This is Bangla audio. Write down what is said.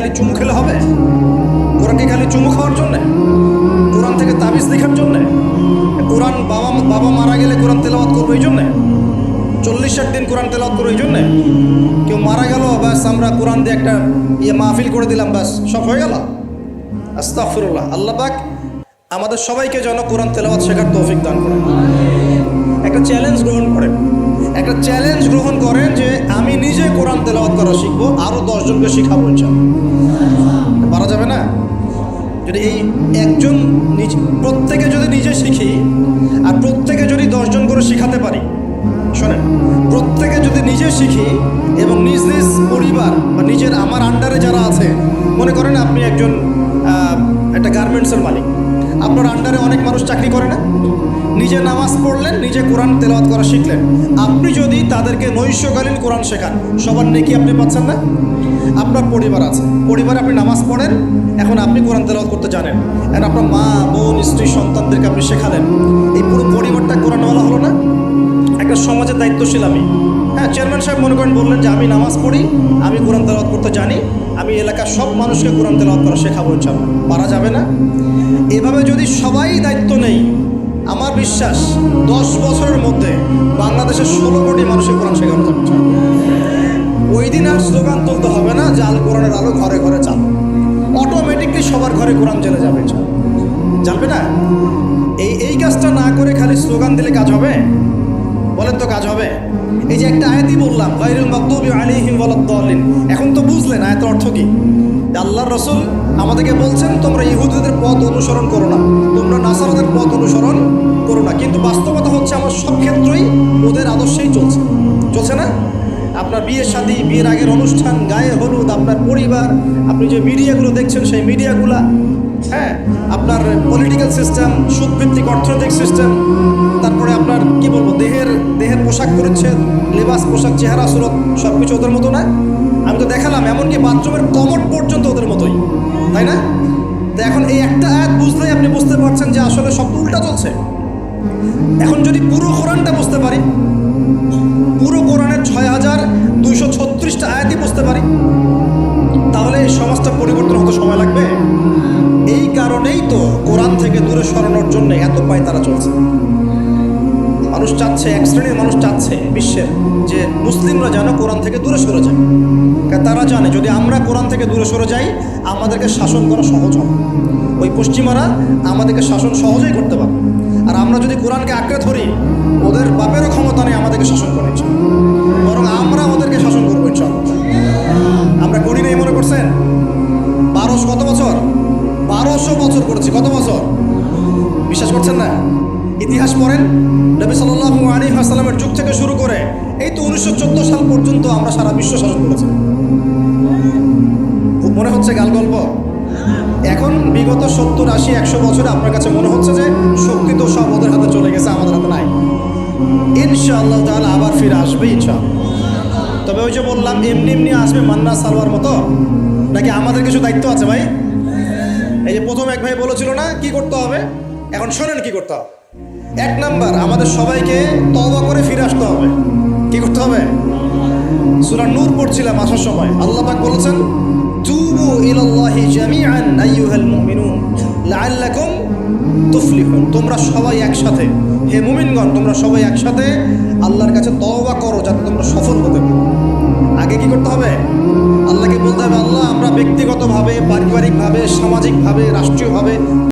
খালি চুমু খেলে হবে? কোরআন কি খালি চুমু খাওয়ার জন্যে? কোরআন থেকে তাবিজ লেখার জন্যে? কোরআন বাবা মারা গেলে কোরআন তেলাওয়াত করবো এই জন্যে? 40-60 দিন কোরআন তেলাওয়াত করবো এই জন্যে? কেউ মারা গেল, ব্যাস আমরা কোরআন দিয়ে একটা মাহফিল করে দিলাম, ব্যাস সব হয়ে গেল? আস্তাগফিরুল্লাহ। আল্লাহ পাক আমাদের সবাইকে যেন কোরআন তেলাওয়াত শেখার তৌফিক দান করেন। একটা চ্যালেঞ্জ গ্রহণ করেন যে আমি নিজে কোরআন তেলাওয়াত করা শিখবো, আরও 10 জনকে শিখাবো ইনশাআল্লাহ। পারা যাবে না? যদি এই একজন প্রত্যেকে যদি নিজে শিখি আর প্রত্যেকে যদি 10 জন করে শিখাতে পারি, শোনেন, প্রত্যেকে যদি নিজে শিখি এবং নিজ নিজ পরিবার বা নিজের আমার আন্ডারে যারা আছে, মনে করেন আপনি একজন একটা গার্মেন্টসের মালিক, আপনার আন্ডারে অনেক মানুষ চাকরি করে না? নিজে নামাজ পড়লেন, নিজে কোরআন তেলাওয়াত করা শিখলেন, আপনি যদি তাদেরকে নৈশকালীন কোরআন শেখান, সবার নেকি আপনি পাচ্ছেন না? আপনার পরিবার আছে, পরিবারে আপনি নামাজ পড়েন, এখন আপনি কোরআন তেলাওয়াত করতে জানেন, এখন আপনার মা, বোন, স্ত্রী, সন্তানদেরকে আপনি শেখালেন, এই পুরো পরিবারটা কোরআনওয়ালা হলো না? একটা সমাজের দায়িত্বশীল আমি। হ্যাঁ, চেয়ারম্যান সাহেব মনে করেন বললেন যে আমি নামাজ পড়ি, আমি কোরআন তেলাওয়াত করতে জানি, আমি এলাকার সব মানুষকে কোরআন তেলাওয়াত করা শেখাবো ইনশাআল্লাহ। পারা যাবে না? এভাবে যদি সবাই দায়িত্ব নেই, আমার বিশ্বাস 10 বছরের মধ্যে বাংলাদেশের 16 কোটি মানুষের কোরআন শেখানো যাবে। ওই দিন আর স্লোগান তুলতে হবে না যে আল কোরআনের আলো ঘরে ঘরে চাল, অটোমেটিকলি সবার ঘরে কোরআন জ্বলে যাবে। জানবে না? এই কাজটা না করে খালি স্লোগান দিলে কাজ হবে? বলেন তো, কাজ হবে? এই যে একটা আয়াতই বললাম, গায়রুল মাগদুবি আলাইহিম ওয়ালাদ-দাল্লিন, এখন তো বুঝলেন আয়াতের অর্থ কি? আল্লাহর রাসূল আমাদেরকে বলছেন তোমরা ইহুদিদের পথ অনুসরণ করো না, তোমরা নাসারাদের পথ অনুসরণ করো না। কিন্তু বাস্তবতা হচ্ছে আমার সব ক্ষেত্রেই ওদের আদর্শেই চলছে না? আপনার বিয়ে শাদী, বিয়ের আগের অনুষ্ঠান, গায়ে হলুদ, আপনার পরিবার, আপনি যে মিডিয়াগুলো দেখছেন সেই মিডিয়াগুলা, হ্যাঁ, আপনার পলিটিক্যাল সিস্টেম, সুদভিত্তিক অর্থনৈতিক সিস্টেম, তারপরে আপনার কি বলবো, দেহের পোশাক পরিচ্ছদ, লেবাস, পোশাক, চেহারা, সুরত, সব কিছু ওদের মতো না? আমি তো দেখালাম, এমনকি বাথরুমের কমোড পর্যন্ত ওদের মতোই, তাই না? তো এখন এই একটা আয়াত বুঝলেই আপনি বুঝতে পারছেন যে আসলে সব উল্টা চলছে। এখন যদি পুরো কোরআনটা বুঝতে পারি, পুরো কোরআনের 6236টা আয়াতই বুঝতে পারি, তাহলে এই সমাজটা পরিবর্তন হতে সময় লাগবে? এই কারণেই তো কোরআন থেকে দূরে সরানোর জন্য এত পায়তারা চলছে। মানুষ চাচ্ছে, এক শ্রেণীর মানুষ চাচ্ছে বিশ্বের যে মুসলিমরা যেন কোরআন থেকে দূরে সরে যায়। তারা জানে যদি আমরা কোরআন থেকে দূরে সরে যাই, আমাদেরকে শাসন করা সহজ হবে। ওই পশ্চিমারা আমাদেরকে শাসন সহজেই করতে পারবে। আর আমরা যদি কোরআনকে আঁকড়ে ধরি, ওদের বাপেরও ক্ষমতা নেই আমাদেরকে শাসন করে, বরং আমরা ওদেরকে শাসন করবো ইনশাআল্লাহ। আমরা করি নাই মনে করছেন? 1200 বছর করেছি। কত বছর? বিশ্বাস করছেন না? ইতিহাস পড়েন, নবী সাল্লাল্লাহু আলাইহি ওয়াসাল্লামের যুগ থেকে শুরু করে এই তো 1914 সাল পর্যন্ত আমরা সারা বিশ্ব শাসন করেছি। খুব মনে হচ্ছে গাল গল্প? এখন বিগত 70, 80, 100 বছরে আপনার কাছে মনে হচ্ছে যে শক্তি তো সব ওদের হাতে চলে গেছে, আমাদের হাতে নাই। ইনশাআল্লাহ তাআলা আবার ফিরে আসবে ইনশাআল্লাহ। তবে ওই যে বললাম, এমনি আসবে মান্না সালোয়ার মতো, নাকি আমাদের কিছু দায়িত্ব আছে ভাই? এই যে প্রথম এক ভাই বলেছিল না কি করতে হবে, এখন শোনেন কি করতে হবে। 1 নাম্বার, আমাদের সবাইকে তওবা করে ফিরে আসতে হবে। কি করতে হবে? সূরা নূর পড়ছিলাম আসার সময়, আল্লাহ পাক বলেছেন তুবু ইলাল্লাহি জামিআন আইয়ুহাল মুমিনুন লাআল্লাকুম তুফলিহুন। তোমরা সবাই একসাথে, হে মুমিনগণ, তোমরা সবাই একসাথে আল্লাহর কাছে তওবা করো যাতে তোমরা সফল হতে পারো। আগে কি করতে হবে? আল্লাহকে বলতে হবে, আল্লাহ আমরা ব্যক্তিগতভাবে, পারিবারিকভাবে, সামাজিকভাবে, রাষ্ট্রীয়ভাবে